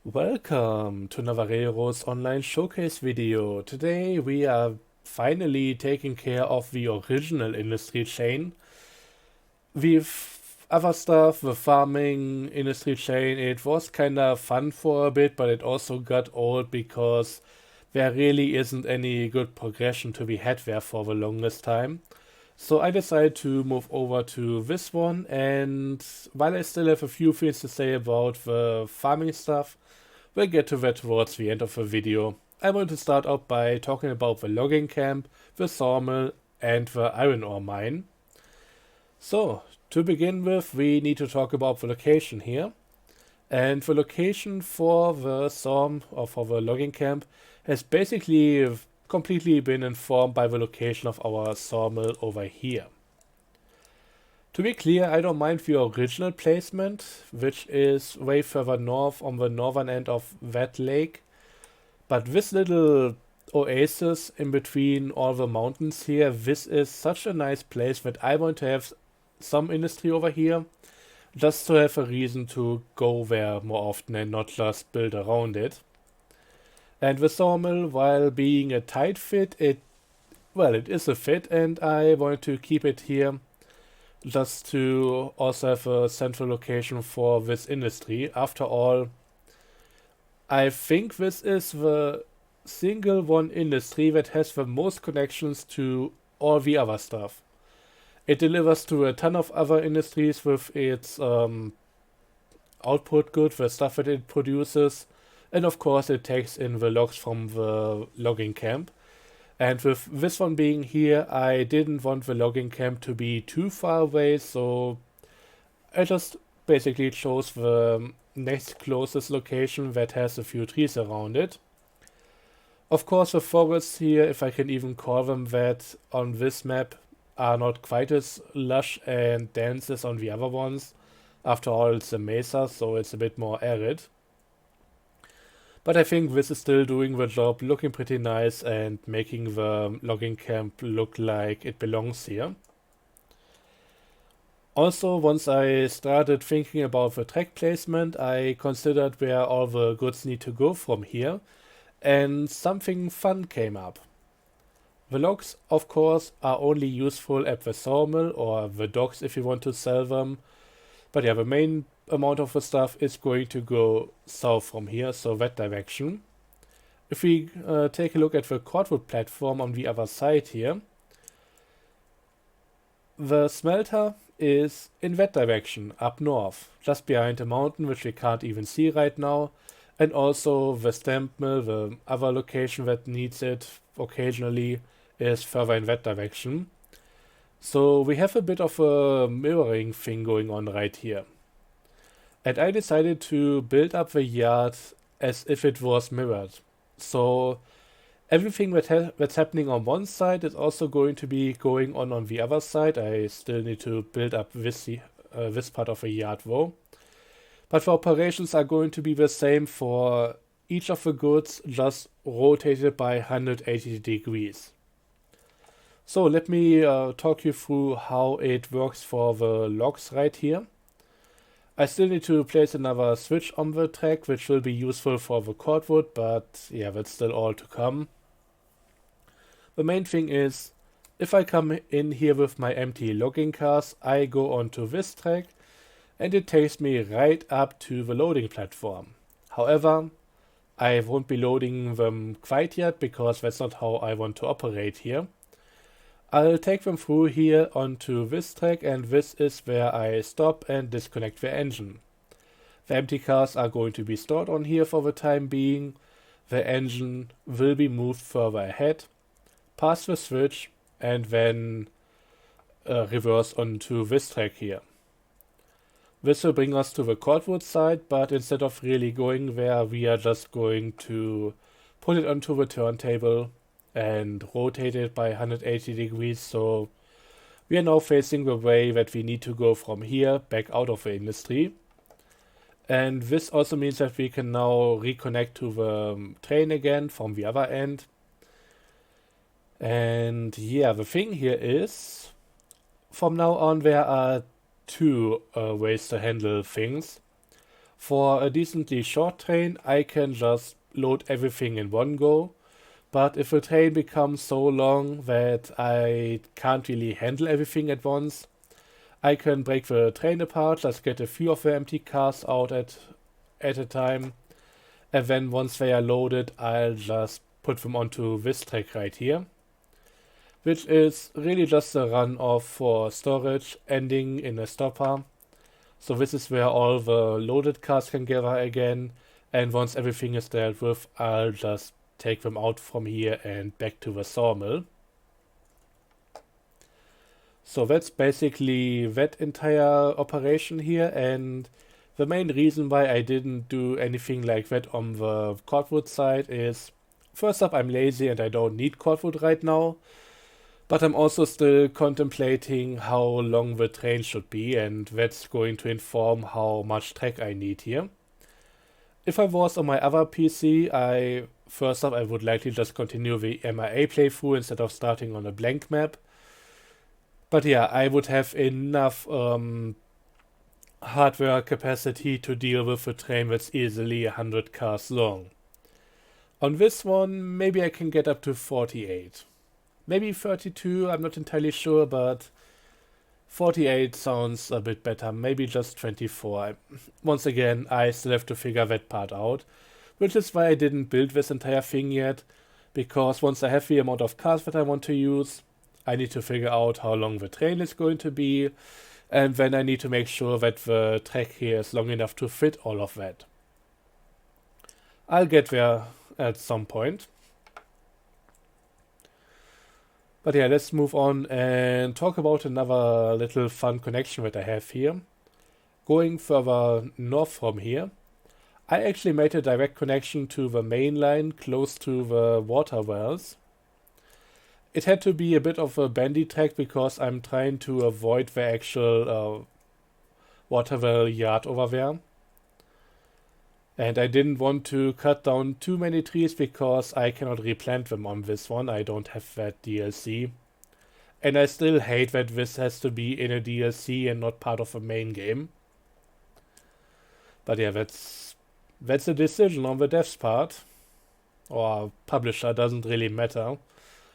Welcome to Navarero's online showcase video. Today we are finally taking care of the original industry chain. With other stuff, the farming industry chain, it was kinda fun for a bit, but it also got old because there really isn't any good progression to be had there for the longest time. So I decided to move over to this one, and while I still have a few things to say about the farming stuff, we'll get to that towards the end of the video. I want to start out by talking about the logging camp, the sawmill, and the iron ore mine. So, to begin with, we need to talk about the location here. And the location for the or for the logging camp has basically completely been informed by the location of our sawmill over here. To be clear, I don't mind the original placement, which is way further north on the northern end of that lake. But this little oasis in between all the mountains here, this is such a nice place that I want to have some industry over here, just to have a reason to go there more often and not just build around it. And the sawmill, while being a tight fit, it is a fit, and I want to keep it here just to also have a central location for this industry. After all, I think this is the single one industry that has the most connections to all the other stuff. It delivers to a ton of other industries with its output good, the stuff that it produces, and of course it takes in the logs from the logging camp. And with this one being here, I didn't want the logging camp to be too far away, so I just basically chose the next closest location that has a few trees around it. Of course, the forests here, if I can even call them that, on this map are not quite as lush and dense as on the other ones. After all, it's a mesa, so it's a bit more arid. But I think this is still doing the job, looking pretty nice and making the logging camp look like it belongs here. Also, once I started thinking about the track placement, I considered where all the goods need to go from here, and something fun came up. The logs, of course, are only useful at the sawmill or the docks if you want to sell them. But yeah, the main amount of the stuff is going to go south from here, so that direction. If we take a look at the cordwood platform on the other side here, the smelter is in that direction, up north, just behind a mountain which we can't even see right now. And also the stamp mill, the other location that needs it occasionally, is further in that direction. So we have a bit of a mirroring thing going on right here. And I decided to build up the yard as if it was mirrored. So everything that's happening on one side is also going to be going on the other side. I still need to build up this part of the yard though. But the operations are going to be the same for each of the goods, just rotated by 180 degrees. So let me talk you through how it works for the logs right here. I still need to place another switch on the track, which will be useful for the cordwood, but yeah, that's still all to come. The main thing is, if I come in here with my empty logging cars, I go onto this track, and it takes me right up to the loading platform. However, I won't be loading them quite yet, because that's not how I want to operate here. I'll take them through here onto this track, and this is where I stop and disconnect the engine. The empty cars are going to be stored on here for the time being. The engine will be moved further ahead, past the switch, and then reverse onto this track here. This will bring us to the cordwood side, but instead of really going there, we are just going to put it onto the turntable and rotate it by 180 degrees, so we are now facing the way that we need to go from here back out of the industry. And this also means that we can now reconnect to the train again from the other end. And yeah, the thing here is, from now on there are two ways to handle things. For a decently short train, I can just load everything in one go. But if a train becomes so long that I can't really handle everything at once, I can break the train apart, just get a few of the empty cars out at a time, and then once they are loaded, I'll just put them onto this track right here, which is really just a run-off for storage, ending in a stopper. So this is where all the loaded cars can gather again, and once everything is dealt with, I'll just take them out from here and back to the sawmill. So that's basically that entire operation here, and the main reason why I didn't do anything like that on the cordwood side is, first up, I'm lazy and I don't need cordwood right now, but I'm also still contemplating how long the train should be, and that's going to inform how much track I need here. If I was on my other PC, first up, I would likely just continue the MIA playthrough instead of starting on a blank map. But yeah, I would have enough hardware capacity to deal with a train that's easily 100 cars long. On this one, maybe I can get up to 48. Maybe 32, I'm not entirely sure, but 48 sounds a bit better. Maybe just 24. Once again, I still have to figure that part out, which is why I didn't build this entire thing yet, because once I have the amount of cars that I want to use, I need to figure out how long the train is going to be, and then I need to make sure that the track here is long enough to fit all of that. I'll get there at some point. But yeah, let's move on and talk about another little fun connection that I have here. Going further north from here, I actually made a direct connection to the main line close to the water wells. It had to be a bit of a bendy track because I'm trying to avoid the actual water well yard over there. And I didn't want to cut down too many trees because I cannot replant them on this one. I don't have that DLC. And I still hate that this has to be in a DLC and not part of a main game. But yeah, that's a decision on the dev's part. Or publisher, doesn't really matter.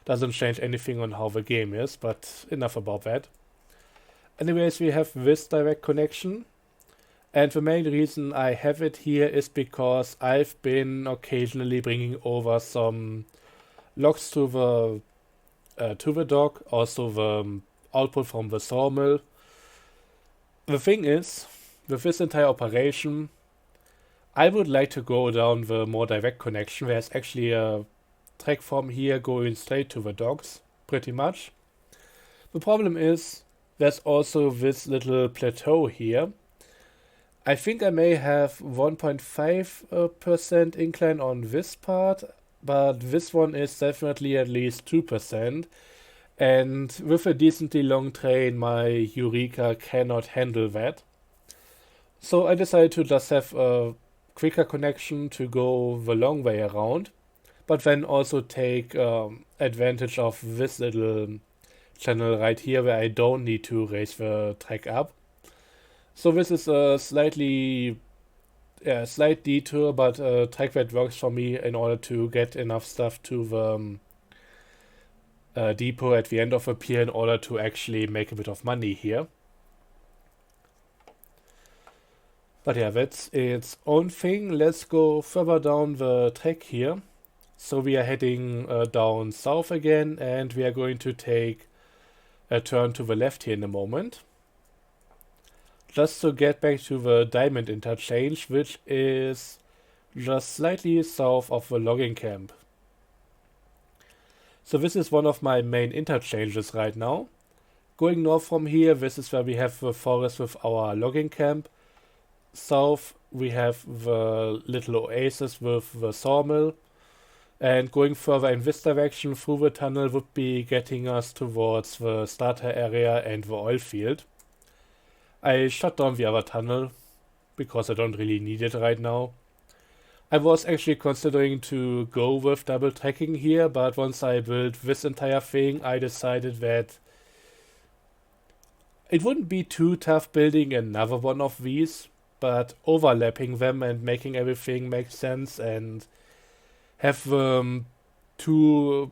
Doesn't change anything on how the game is, but enough about that. Anyways, we have this direct connection. And the main reason I have it here is because I've been occasionally bringing over some logs to the dock, also the output from the sawmill. The thing is, with this entire operation, I would like to go down the more direct connection. There's actually a track from here going straight to the docks, pretty much. The problem is, there's also this little plateau here. I think I may have 1.5% incline on this part, but this one is definitely at least 2%. And with a decently long train, my Eureka cannot handle that. So I decided to just have a quicker connection to go the long way around, but then also take advantage of this little channel right here where I don't need to raise the track up. So this is a slight detour, but a track that works for me in order to get enough stuff to the depot at the end of the pier in order to actually make a bit of money here. But yeah, that's its own thing. Let's go further down the track here. So we are heading down south again, and we are going to take a turn to the left here in a moment. Just to get back to the diamond interchange, which is just slightly south of the logging camp. So this is one of my main interchanges right now. Going north from here, this is where we have the forest with our logging camp. South, we have the little oasis with the sawmill. And going further in this direction through the tunnel would be getting us towards the starter area and the oil field. I shut down the other tunnel because I don't really need it right now. I was actually considering to go with double tracking here, but once I built this entire thing, I decided that it wouldn't be too tough building another one of these. but overlapping them and making everything make sense and have the two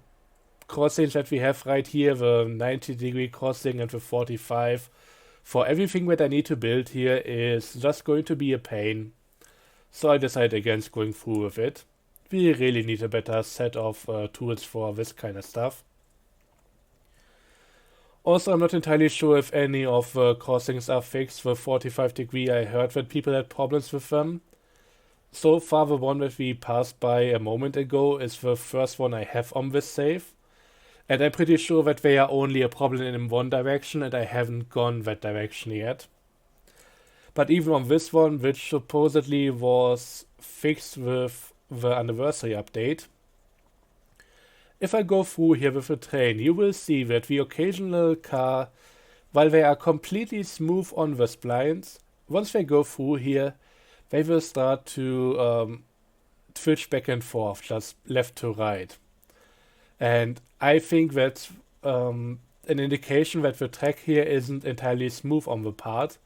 crossings that we have right here, the 90-degree crossing and the 45, for everything that I need to build here is just going to be a pain. So I decided against going through with it. We really need a better set of tools for this kind of stuff. Also, I'm not entirely sure if any of the crossings are fixed. The 45 degree, I heard that people had problems with them. So far, the one that we passed by a moment ago is the first one I have on this save. And I'm pretty sure that they are only a problem in one direction and I haven't gone that direction yet. But even on this one, which supposedly was fixed with the anniversary update, if I go through here with a train, you will see that the occasional car, while they are completely smooth on the splines, once they go through here, they will start to twitch back and forth, just left to right. And I think that's an indication that the track here isn't entirely smooth on the part.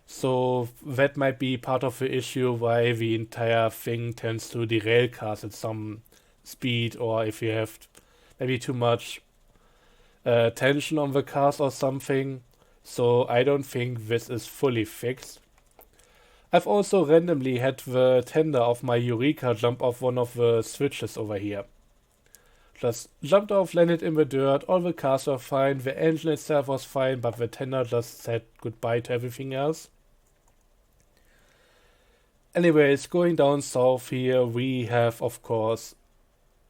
So that might be part of the issue why the entire thing tends to derail cars at some speed, or if you have maybe too much tension on the cars or something. So I don't think this is fully fixed. I've also randomly had the tender of my Eureka jump off one of the switches over here. Just jumped off, landed in the dirt, all the cars were fine, the engine itself was fine, but the tender just said goodbye to everything else. Anyways, going down south here, we have, of course,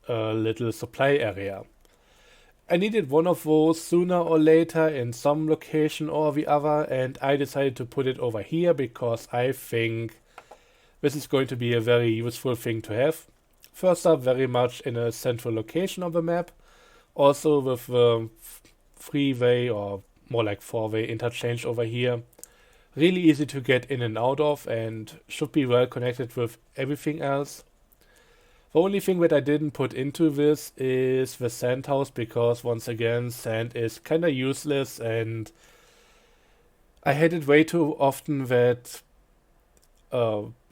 a little supply area. I needed one of those sooner or later in some location or the other, and I decided to put it over here because I think this is going to be a very useful thing to have. First up, very much in a central location of the map, also with the freeway or more like four-way interchange over here. Really easy to get in and out of and should be well connected with everything else. The only thing that I didn't put into this is the sand house, because once again sand is kinda useless and I had it way too often that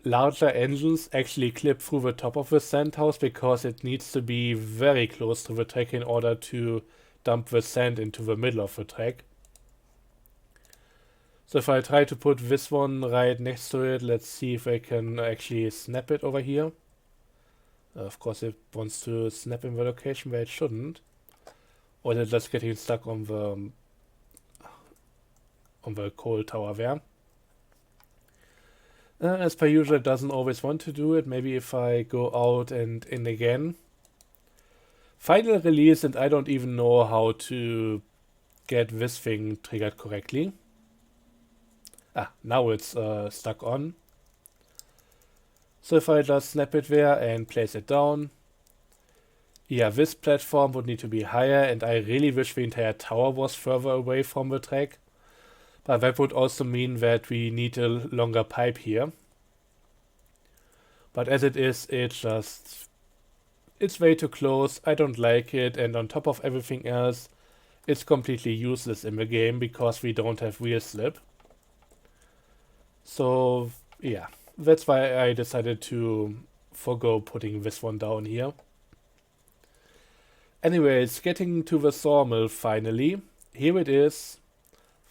larger engines actually clip through the top of the sand house because it needs to be very close to the track in order to dump the sand into the middle of the track. So if I try to put this one right next to it, let's see if I can actually snap it over here. Of course it wants to snap in the location where it shouldn't. Or is it just getting stuck on the coal tower there. As per usual, it doesn't always want to do it. Maybe if I go out and in again. Final release, and I don't even know how to get this thing triggered correctly. Ah, now it's stuck on. So if I just snap it there and place it down. Yeah, this platform would need to be higher, and I really wish the entire tower was further away from the track. But that would also mean that we need a longer pipe here. But as it is, it's way too close. I don't like it, and on top of everything else, it's completely useless in the game because we don't have wheel slip. So yeah, that's why I decided to forgo putting this one down here. Anyways, getting to the sawmill finally. Here it is.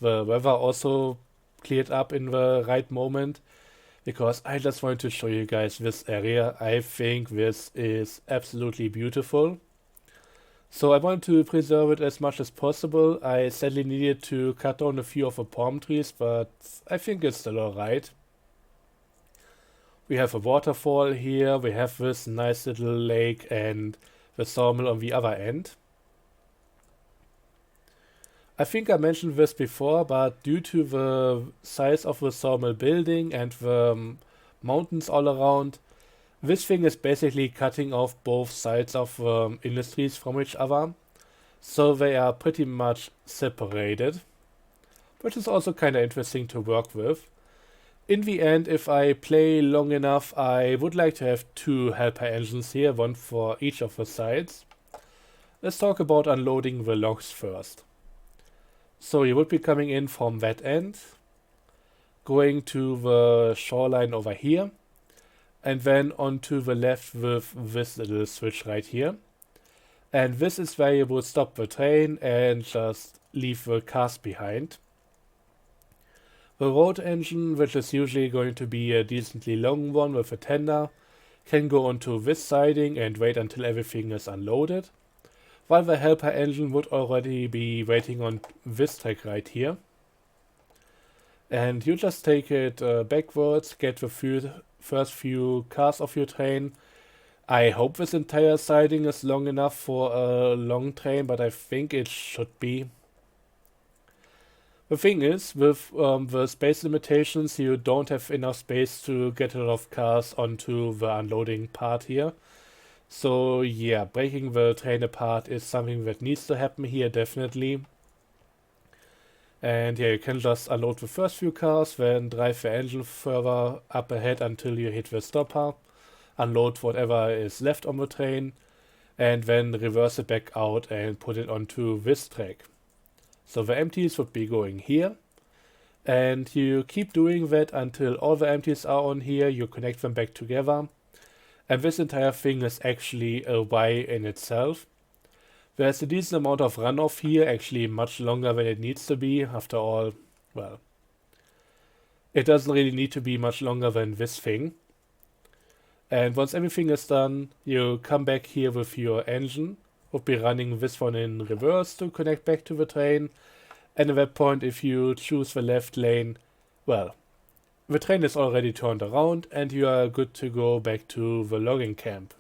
The weather also cleared up in the right moment because I just wanted to show you guys this area. I think this is absolutely beautiful. So I want to preserve it as much as possible. I sadly needed to cut down a few of the palm trees, but I think it's still alright. We have a waterfall here, we have this nice little lake and the sawmill on the other end. I think I mentioned this before, but due to the size of the sawmill building and the mountains all around, this thing is basically cutting off both sides of industries from each other. So they are pretty much separated, which is also kind of interesting to work with. In the end, if I play long enough, I would like to have two helper engines here, one for each of the sides. Let's talk about unloading the logs first. So you would be coming in from that end. going to the shoreline over here, and then onto the left with this little switch right here. And this is where you would stop the train and just leave the cars behind. The road engine, which is usually going to be a decently long one with a tender, can go onto this siding and wait until everything is unloaded, while the helper engine would already be waiting on this track right here. And you just take it backwards, get the first few cars off your train. I hope this entire siding is long enough for a long train, but I think it should be. The thing is, with the space limitations, you don't have enough space to get a lot of cars onto the unloading part here. So yeah, breaking the train apart is something that needs to happen here, definitely. And yeah, you can just unload the first few cars, then drive the engine further up ahead until you hit the stopper, unload whatever is left on the train, and then reverse it back out and put it onto this track. So the empties would be going here, and you keep doing that until all the empties are on here, you connect them back together, and this entire thing is actually a Y in itself. There's a decent amount of runoff here, actually much longer than it needs to be. After all, well, it doesn't really need to be much longer than this thing. And once everything is done, you come back here with your engine. Would be running this one in reverse to connect back to the train. And at that point, if you choose the left lane, well, the train is already turned around and you are good to go back to the logging camp.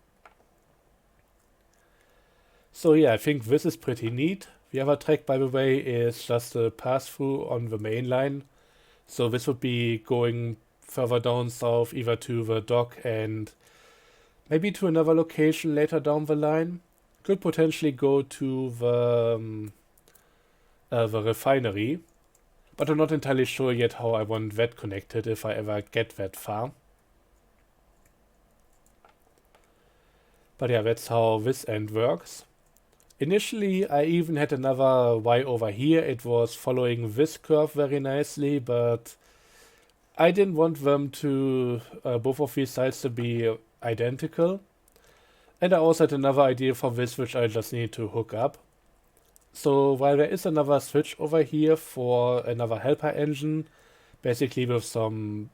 So yeah, I think this is pretty neat. The other track, by the way, is just a pass-through on the main line. So this would be going further down south, either to the dock and maybe to another location later down the line. Could potentially go to the refinery. But I'm not entirely sure yet how I want that connected if I ever get that far. But yeah, that's how this end works. Initially, I even had another Y over here. It was following this curve very nicely, but I didn't want them to, both of these sides to be identical. And I also had another idea for this, which I just need to hook up. So while there is another switch over here for another helper engine, basically with some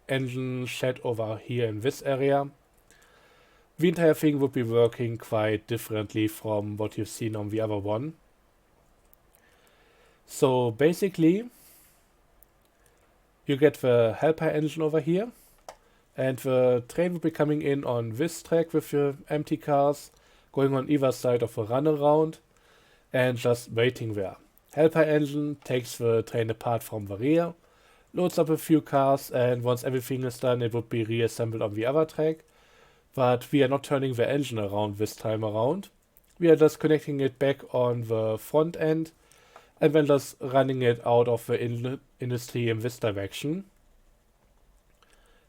engine shed over here in this area, the entire thing would be working quite differently from what you've seen on the other one. So basically, you get the helper engine over here, and the train will be coming in on this track with your empty cars, going on either side of the runaround, and just waiting there. Helper engine takes the train apart from the rear, loads up a few cars, and once everything is done, it would be reassembled on the other track. But we are not turning the engine around this time around. We are just connecting it back on the front end and then just running it out of the industry in this direction.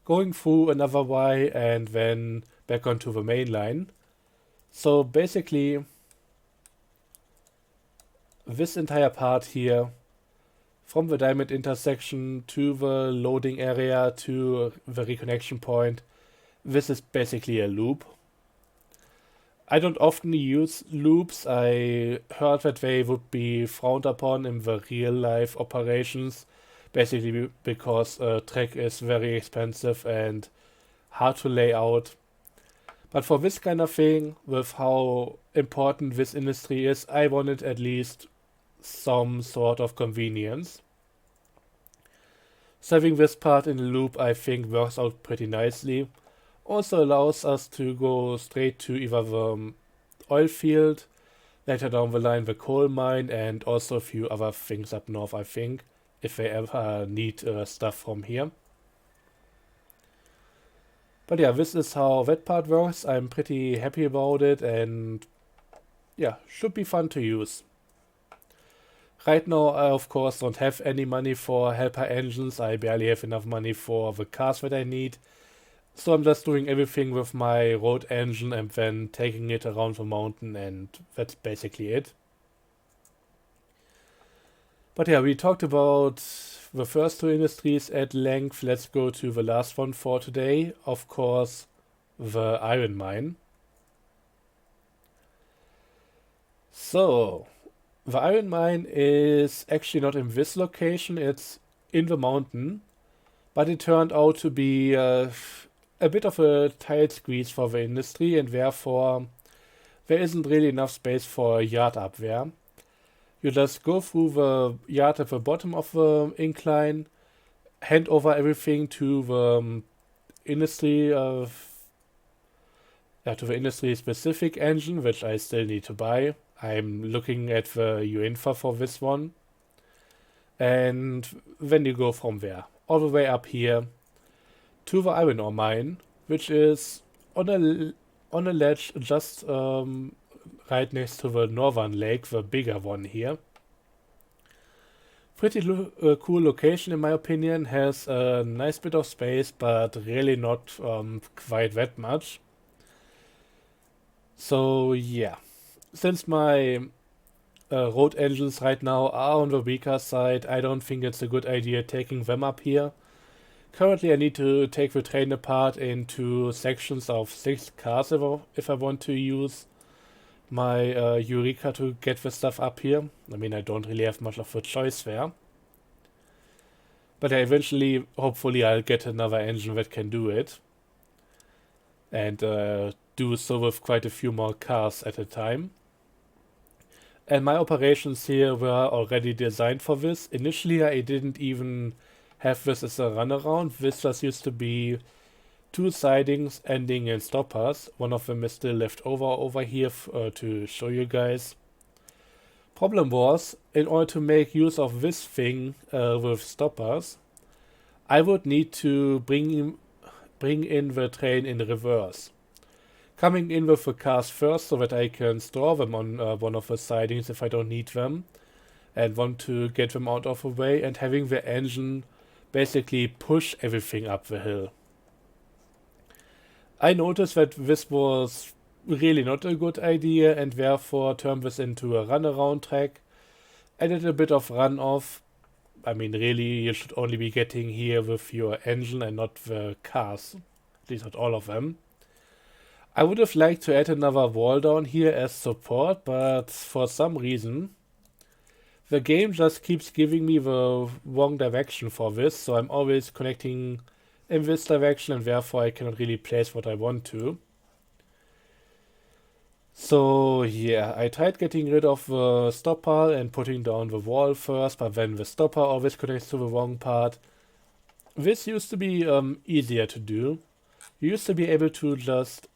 Going through another Y and then back onto the main line. So basically, this entire part here, from the diamond intersection to the loading area to the reconnection point, this is basically a loop. I don't often use loops. I heard that they would be frowned upon in the real life operations, basically because a track is very expensive and hard to lay out. But for this kind of thing, with how important this industry is, I wanted at least some sort of convenience. So having this part in the loop, I think, works out pretty nicely. Also allows us to go straight to either the oil field, later down the line the coal mine, and also a few other things up north, I think, if they ever need stuff from here. But yeah, this is how that part works. I'm pretty happy about it, and yeah, should be fun to use. Right now, I of course don't have any money for helper engines. I barely have enough money for the cars that I need. So I'm just doing everything with my road engine and then taking it around the mountain, and that's basically it. But yeah, we talked about the first two industries at length. Let's go to the last one for today. Of course, the iron mine. So, the iron mine is actually not in this location, it's in the mountain. But it turned out to be a bit of a tight squeeze for the industry, and therefore there isn't really enough space for a yard up there. You just go through the yard at the bottom of the incline, hand over everything to the industry to the industry specific engine, which I still need to buy. I'm looking at the UInfa for this one. And then you go from there, all the way up here to the iron ore mine, which is on a ledge just right next to the northern lake, the bigger one here. Pretty cool location in my opinion, has a nice bit of space, but really not quite that much. So yeah, since my road engines right now are on the weaker side, I don't think it's a good idea taking them up here. Currently I need to take the train apart into sections of 6 cars if I want to use my Eureka to get the stuff up here. I mean, I don't really have much of a choice there. But eventually, hopefully I'll get another engine that can do it. And do so with quite a few more cars at a time. And my operations here were already designed for this. Initially I didn't even have this as a runaround. This just used to be 2 sidings ending in stoppers. One of them is still left over here to show you guys. Problem was, in order to make use of this thing with stoppers, I would need to bring in the train in reverse. Coming in with the cars first so that I can store them on one of the sidings if I don't need them and want to get them out of the way, and having the engine basically push everything up the hill. I noticed that this was really not a good idea and therefore turned this into a runaround track, added a bit of runoff. I mean, really, you should only be getting here with your engine and not the cars, at least not all of them. I would have liked to add another wall down here as support, but for some reason the game just keeps giving me the wrong direction for this, so I'm always connecting in this direction and therefore I cannot really place what I want to. So yeah, I tried getting rid of the stopper and putting down the wall first, but then the stopper always connects to the wrong part. This used to be easier to do. You used to be able to just,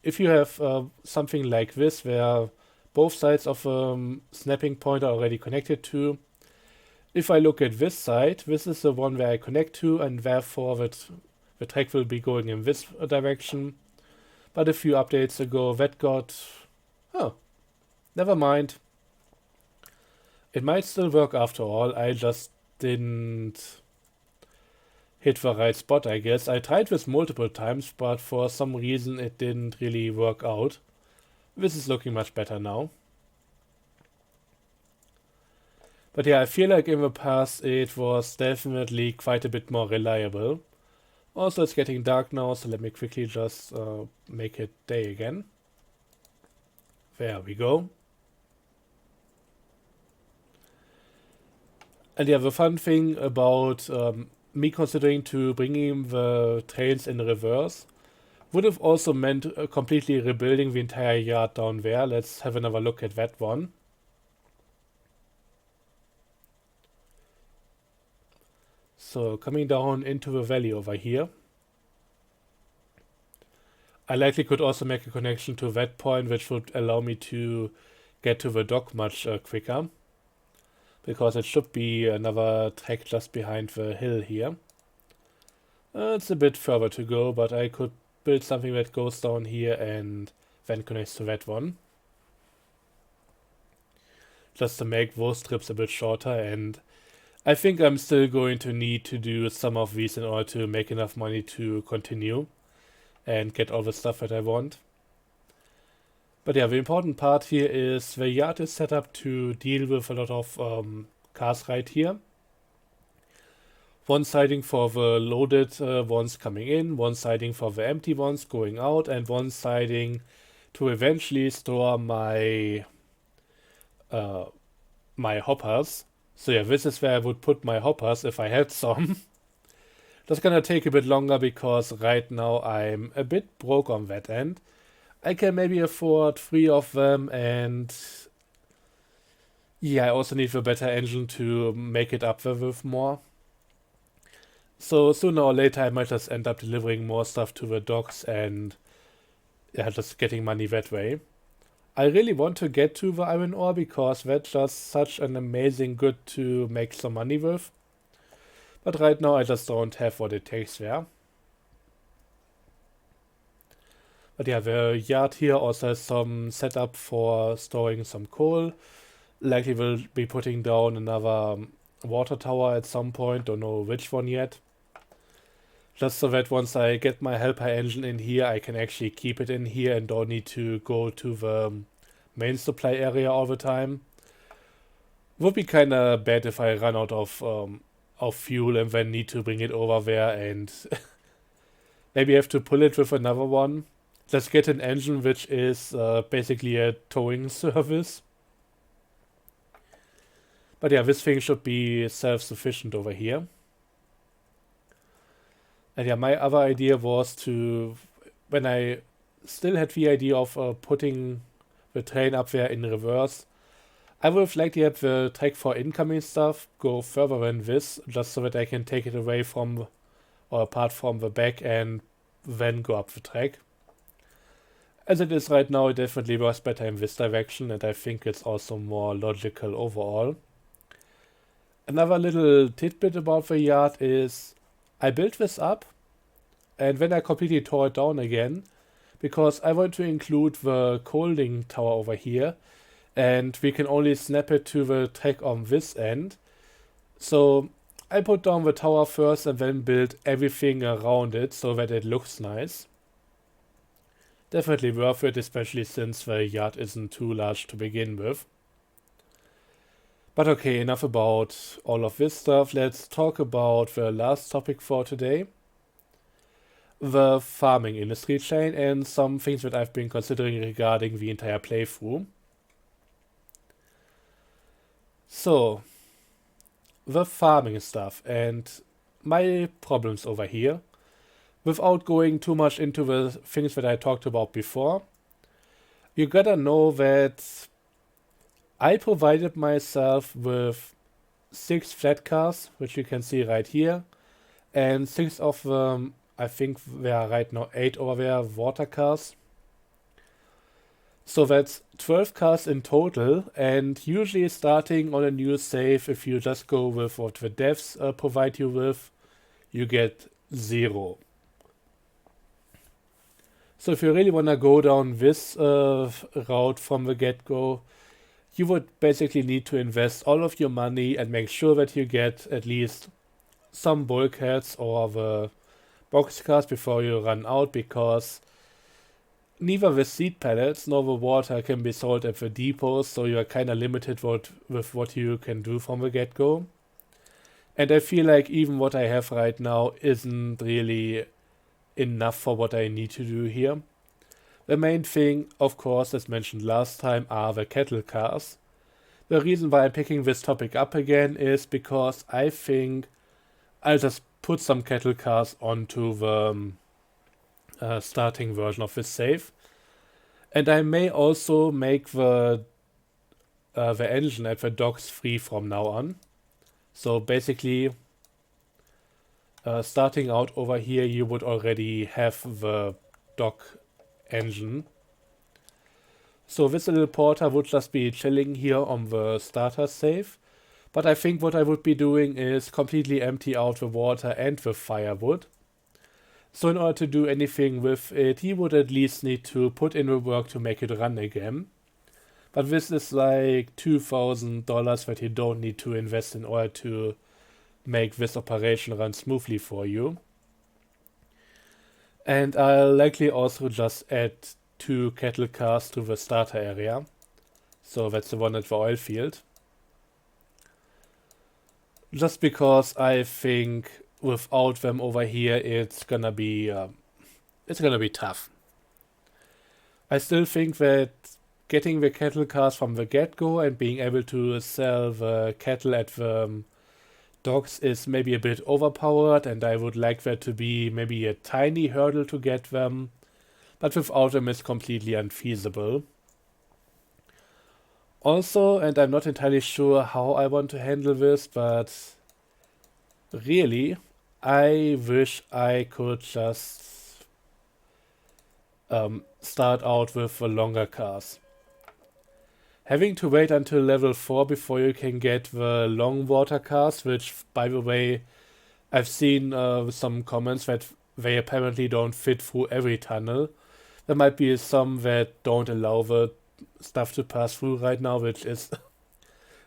if you have something like this where both sides of a snapping point are already connected to, if I look at this side, this is the one where I connect to, and therefore the track will be going in this direction. But a few updates ago that got... oh, never mind. It might still work after all, I just didn't hit the right spot, I guess. I tried this multiple times, but for some reason it didn't really work out. This is looking much better now. But yeah, I feel like in the past it was definitely quite a bit more reliable. Also, it's getting dark now, so let me quickly just make it day again. There we go. And yeah, the fun thing about me considering to bringing the trains in reverse would have also meant completely rebuilding the entire yard down there. Let's have another look at that one. So coming down into the valley over here. I likely could also make a connection to that point, which would allow me to get to the dock much quicker. Because it should be another track just behind the hill here. It's a bit further to go, but I could build something that goes down here and then connects to that one. Just to make those trips a bit shorter, and I think I'm still going to need to do some of these in order to make enough money to continue and get all the stuff that I want. But yeah, the important part here is the yard is set up to deal with a lot of cars right here. One siding for the loaded ones coming in, one siding for the empty ones going out, and one siding to eventually store my hoppers. So yeah, this is where I would put my hoppers if I had some. That's gonna take a bit longer because right now I'm a bit broke on that end. I can maybe afford 3 of them, and yeah, I also need a better engine to make it up there with more. So sooner or later I might just end up delivering more stuff to the docks and yeah, just getting money that way. I really want to get to the iron ore because that's just such an amazing good to make some money with. But right now I just don't have what it takes there. But yeah, the yard here also has some setup for storing some coal. Likely will be putting down another water tower at some point, don't know which one yet. Just so that once I get my helper engine in here, I can actually keep it in here and don't need to go to the main supply area all the time. Would be kinda bad if I run out of fuel and then need to bring it over there and maybe have to pull it with another one. Let's get an engine which is basically a towing service. But yeah, this thing should be self-sufficient over here. And yeah, my other idea was to, when I still had the idea of putting the train up there in reverse, I would have liked to have the track for incoming stuff go further than this, just so that I can take it away from or apart from the back and then go up the track. As it is right now, it definitely works better in this direction, and I think it's also more logical overall. Another little tidbit about the yard is I built this up and then I completely tore it down again because I want to include the coaling tower over here and we can only snap it to the track on this end. So I put down the tower first and then build everything around it so that it looks nice. Definitely worth it, especially since the yard isn't too large to begin with. But okay, enough about all of this stuff. Let's talk about the last topic for today. The farming industry chain and some things that I've been considering regarding the entire playthrough. So, the farming stuff and my problems over here. Without going too much into the things that I talked about before, you gotta know that I provided myself with 6 flat cars, which you can see right here, and 6 of them, I think there are right now 8 over there, water cars. So that's 12 cars in total, and usually starting on a new save, if you just go with what the devs provide you with, you get 0. So if you really want to go down this route from the get-go, you would basically need to invest all of your money and make sure that you get at least some bulkheads or the boxcars before you run out, because neither the seed pallets nor the water can be sold at the depots, so you are kind of limited with what you can do from the get-go. And I feel like even what I have right now isn't really enough for what I need to do here. The main thing, of course, as mentioned last time, are the cattle cars. The reason why I'm picking this topic up again is because I think I'll just put some cattle cars onto the starting version of this save. And I may also make the engine at the docks free from now on. So basically, starting out over here, you would already have the dock engine. So this little porter would just be chilling here on the starter save. But I think what I would be doing is completely empty out the water and the firewood. So in order to do anything with it, he would at least need to put in the work to make it run again. But this is like $2,000 that you don't need to invest in order to make this operation run smoothly for you. And I'll likely also just add 2 cattle cars to the starter area. So that's the one at the oil field. just because I think without them over here, it's gonna be tough. I still think that getting the cattle cars from the get-go and being able to sell the cattle at the docks is maybe a bit overpowered, and I would like there to be maybe a tiny hurdle to get them, but without them it's completely unfeasible. Also, and I'm not entirely sure how I want to handle this, but really, I wish I could just start out with the longer cars. Having to wait until level 4 before you can get the long water cars, which, by the way, I've seen some comments that they apparently don't fit through every tunnel. There might be some that don't allow the stuff to pass through right now, which is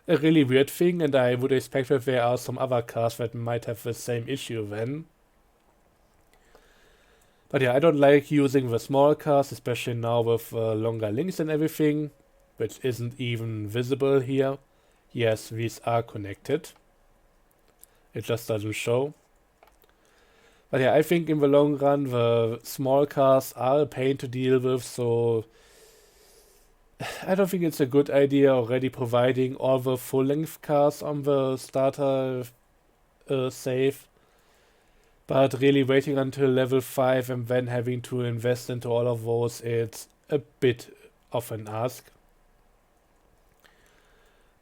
a really weird thing, and I would expect that there are some other cars that might have the same issue then. But yeah, I don't like using the small cars, especially now with longer links and everything, which isn't even visible here. Yes, these are connected. It just doesn't show. But yeah, I think in the long run, the small cars are a pain to deal with, so I don't think it's a good idea already providing all the full-length cars on the starter save. But really waiting until level 5 and then having to invest into all of those, it's a bit of an ask.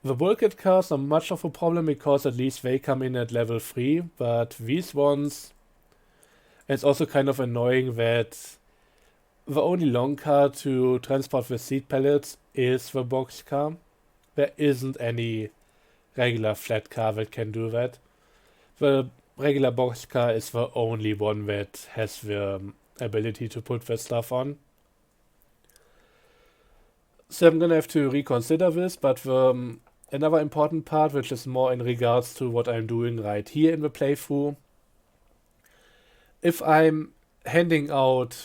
The bulkhead cars are much of a problem because at least they come in at level 3, but these ones, it's also kind of annoying that the only long car to transport the seed pallets is the box car. There isn't any regular flat car that can do that. The regular box car is the only one that has the ability to put the stuff on. So I'm gonna have to reconsider this, but another important part, which is more in regards to what I'm doing right here in the playthrough, if I'm handing out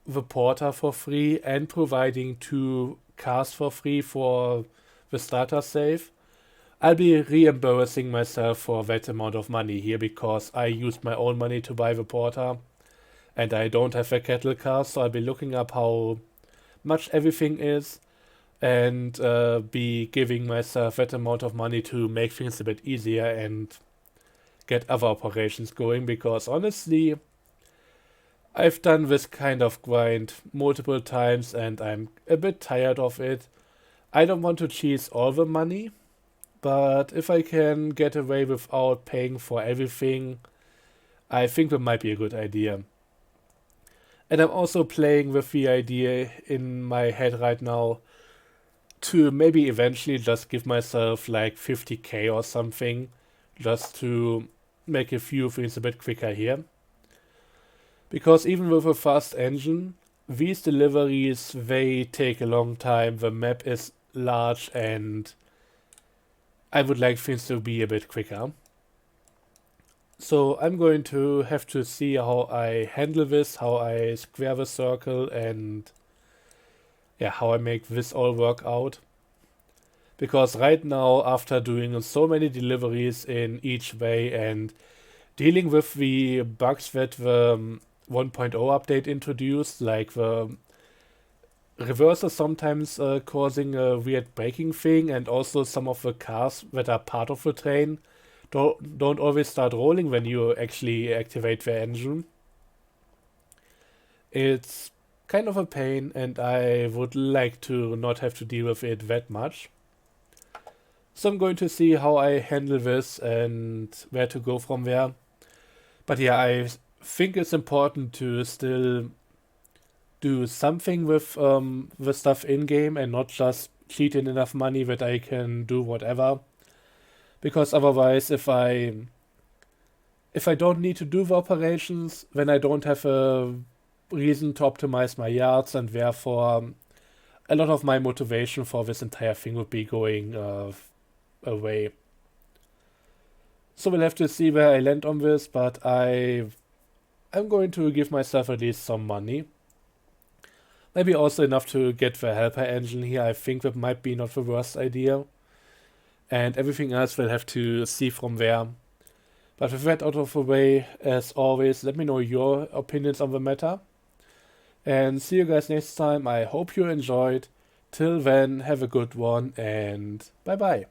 the porter for free and providing 2 cars for free for the starter save, I'll be reimbursing myself for that amount of money here because I used my own money to buy the porter and I don't have a cattle car, so I'll be looking up how much everything is and be giving myself that amount of money to make things a bit easier and get other operations going, because honestly, I've done this kind of grind multiple times and I'm a bit tired of it. I don't want to cheese all the money, but if I can get away without paying for everything, I think that might be a good idea. And I'm also playing with the idea in my head right now to maybe eventually just give myself like 50k or something, just to make a few things a bit quicker here. Because even with a fast engine, these deliveries, they take a long time, the map is large, and I would like things to be a bit quicker. So I'm going to have to see how I handle this, how I square the circle, and yeah, how I make this all work out. Because right now, after doing so many deliveries in each way and dealing with the bugs that the 1.0 update introduced, like the reversers sometimes causing a weird braking thing, and also some of the cars that are part of the train don't always start rolling when you actually activate the engine. It's kind of a pain, and I would like to not have to deal with it that much. So I'm going to see how I handle this and where to go from there. But yeah, I think it's important to still do something with the stuff in-game and not just cheat in enough money that I can do whatever. Because otherwise, if I don't need to do the operations, then I don't have a reason to optimize my yards, and therefore a lot of my motivation for this entire thing would be going away. So we'll have to see where I land on this, but I'm going to give myself at least some money. Maybe also enough to get the helper engine here. I think that might be not the worst idea. And everything else we'll have to see from there. But with that out of the way, as always, let me know your opinions on the matter. And see you guys next time. I hope you enjoyed. Till then, have a good one and bye bye.